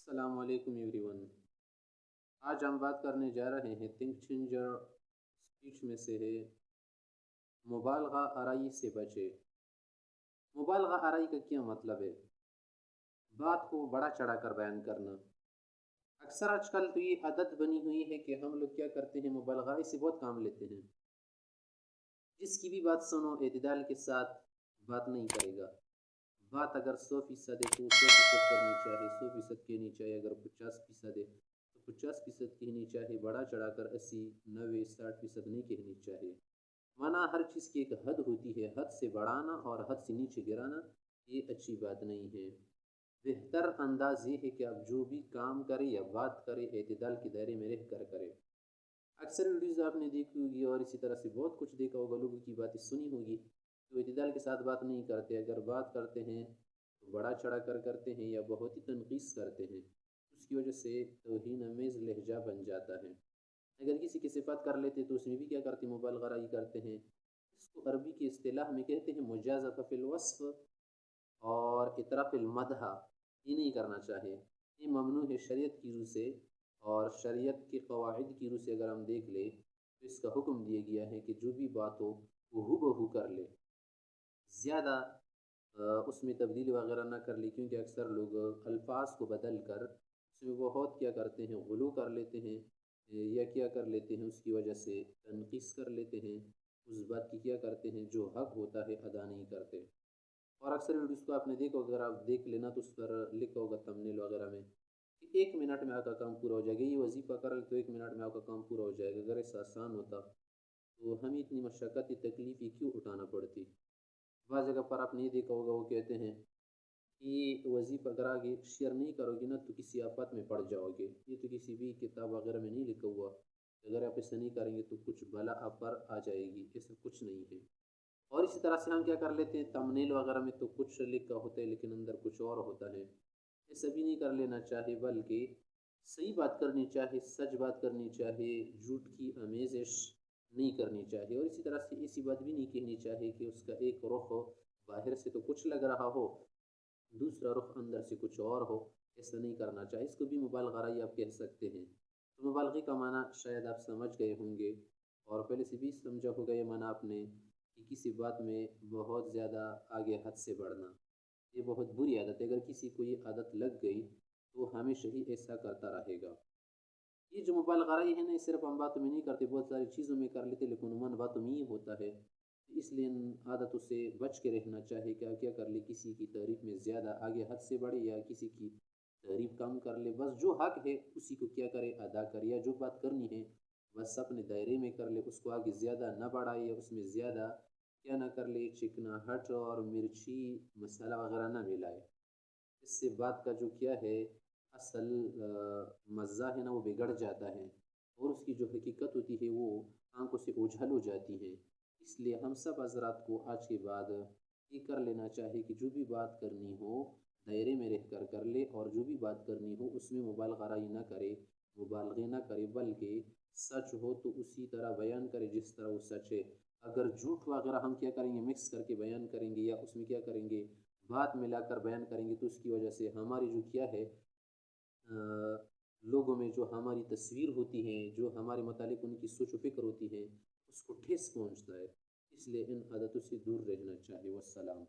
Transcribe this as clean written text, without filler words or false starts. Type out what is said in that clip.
السلام علیکم every one. آج ہم بات کرنے جا رہے ہیں تھنک چینجر اسپیچ میں سے ہے مبالغہ آرائی سے بچے۔ مبالغہ آرائی کا کیا مطلب ہے؟ بات کو بڑا چڑھا کر بیان کرنا۔ اکثر آج کل تو یہ عادت بنی ہوئی ہے کہ ہم لوگ کیا کرتے ہیں، مبالغہ سے بہت کام لیتے ہیں۔ جس کی بھی بات سنو اعتدال کے ساتھ بات نہیں کرے گا۔ بات اگر 100% ہے تو 100% کرنی چاہیے، 100% کہنی چاہیے۔ اگر 50% ہے تو 50% کہنی چاہیے، بڑا چڑھا کر 80، 90، 60% نہیں کہنی چاہیے۔ مانا ہر چیز کی ایک حد ہوتی ہے، حد سے بڑھانا اور حد سے نیچے گرانا یہ اچھی بات نہیں ہے۔ بہتر انداز یہ ہے کہ آپ جو بھی کام کریں یا بات کریں اعتدال کے دائرے میں رہ کر کریں۔ اکثر ویڈیوز آپ نے دیکھی ہوگی اور اسی طرح سے بہت کچھ دیکھا ہوگا، لوگوں کی باتیں سنی ہوگی تو اعتدال کے ساتھ بات نہیں کرتے۔ اگر بات کرتے ہیں تو بڑا چڑھا کر کرتے ہیں یا بہت ہی تنقیص کرتے ہیں، اس کی وجہ سے توہین آمیز لہجہ بن جاتا ہے۔ اگر کسی کی صفات کر لیتے تو اس میں بھی کیا کرتے، مبالغہ آرائی کرتے ہیں۔ اس کو عربی کی اصطلاح میں کہتے ہیں مجازفہ فی الوصف اور اطراء فی المدح۔ یہ نہیں کرنا چاہیے، یہ ممنوع ہے شریعت کی روح سے، اور شریعت کے قواعد کی روح سے اگر ہم دیکھ لیں تو اس کا حکم دیا گیا ہے کہ جو بھی بات ہو وہ ہو بہو کر لے، زیادہ اس میں تبدیلی وغیرہ نہ کر لی، کیونکہ اکثر لوگ الفاظ کو بدل کر اس میں بہت کیا کرتے ہیں، غلو کر لیتے ہیں یا کیا کر لیتے ہیں، اس کی وجہ سے تنقیص کر لیتے ہیں، اس بات کی کیا کرتے ہیں جو حق ہوتا ہے ادا نہیں کرتے۔ اور اکثر ویڈیوز کو آپ نے دیکھو، اگر آپ دیکھ لینا تو اس پر لکھا ہوگا تمبنیل وغیرہ میں کہ 1 منٹ میں آپ کا کام پورا ہو جائے گا، یہ وظیفہ کر لے تو 1 منٹ میں آپ کا کام پورا ہو جائے گا۔ اگر ایسا آسان ہوتا تو ہمیں اتنی مشقت تکلیفی کیوں اٹھانا پڑتی۔ بعض جگہ پر آپ نے دیکھا ہوگا وہ کہتے ہیں کہ یہ وظیفہ اگر آگے شیئر نہیں کرو گے نا تو کسی آفت میں پڑ جاؤ گے۔ یہ تو کسی بھی کتاب وغیرہ میں نہیں لکھا ہوا، اگر آپ ایسا نہیں کریں گے تو کچھ بلا آپ پر آ جائے گی، ایسا کچھ نہیں ہے۔ اور اسی طرح سے ہم کیا کر لیتے ہیں، تمبنیل وغیرہ میں تو کچھ لکھا ہوتا ہے لیکن اندر کچھ اور ہوتا ہے۔ ایسا بھی نہیں کر لینا چاہیے، بلکہ صحیح بات کرنی چاہیے، سچ بات کرنی چاہیے، جھوٹ کی آمیزش نہیں کرنی چاہیے۔ اور اسی طرح سے ایسی بات بھی نہیں کہنی چاہیے کہ اس کا ایک رخ باہر سے تو کچھ لگ رہا ہو، دوسرا رخ اندر سے کچھ اور ہو، ایسا نہیں کرنا چاہیے۔ اس کو بھی مبالغہ آرائی آپ کہہ سکتے ہیں۔ تو مبالغے کا معنی شاید آپ سمجھ گئے ہوں گے، اور پہلے سے بھی سمجھا ہوگا یہ معنی آپ نے کہ کسی بات میں بہت زیادہ آگے حد سے بڑھنا، یہ بہت بری عادت ہے۔ اگر کسی کو یہ عادت لگ گئی تو ہمیشہ ہی ایسا کرتا رہے گا۔ یہ جو مبالغہ آرائی ہے نا، یہ صرف ہم باتوں میں نہیں کرتے، بہت ساری چیزوں میں کر لیتے، لیکن عموماً باتوں میں ہی ہوتا ہے۔ اس لیے ان عادتوں سے بچ کے رہنا چاہیے کہ کیا کر لے، کسی کی تعریف میں زیادہ آگے حد سے بڑھے یا کسی کی تعریف کم کر لے۔ بس جو حق ہے اسی کو کیا کرے، ادا کرے، یا جو بات کرنی ہے بس اپنے دائرے میں کر لے، اس کو آگے زیادہ نہ بڑھائے یا اس میں زیادہ کیا نہ کر لے، چکناہٹ اور مرچی مسالہ وغیرہ نہ ملائے۔ اس سے بات کا جو کیا ہے اصل مزہ ہے نا وہ بگڑ جاتا ہے، اور اس کی جو حقیقت ہوتی ہے وہ آنکھوں سے اوجھل ہو جاتی ہے۔ اس لیے ہم سب حضرات کو آج کے بعد یہ کر لینا چاہیے کہ جو بھی بات کرنی ہو دائرے میں رہ کر کر لے، اور جو بھی بات کرنی ہو اس میں مبالغہ آرائی نہ کرے، مبالغے نہ کرے، بلکہ سچ ہو تو اسی طرح بیان کرے جس طرح وہ سچ ہے۔ اگر جھوٹ وغیرہ ہم کیا کریں گے، مکس کر کے بیان کریں گے یا اس میں کیا کریں گے، بات ملا کر بیان کریں گے، تو اس کی وجہ سے ہماری جو کیا ہے لوگوں میں جو ہماری تصویر ہوتی ہے، جو ہمارے متعلق ان کی سوچ و فکر ہوتی ہے، اس کو ٹھیس پہنچتا ہے۔ اس لیے ان عادتوں سے دور رہنا چاہیے۔ والسلام۔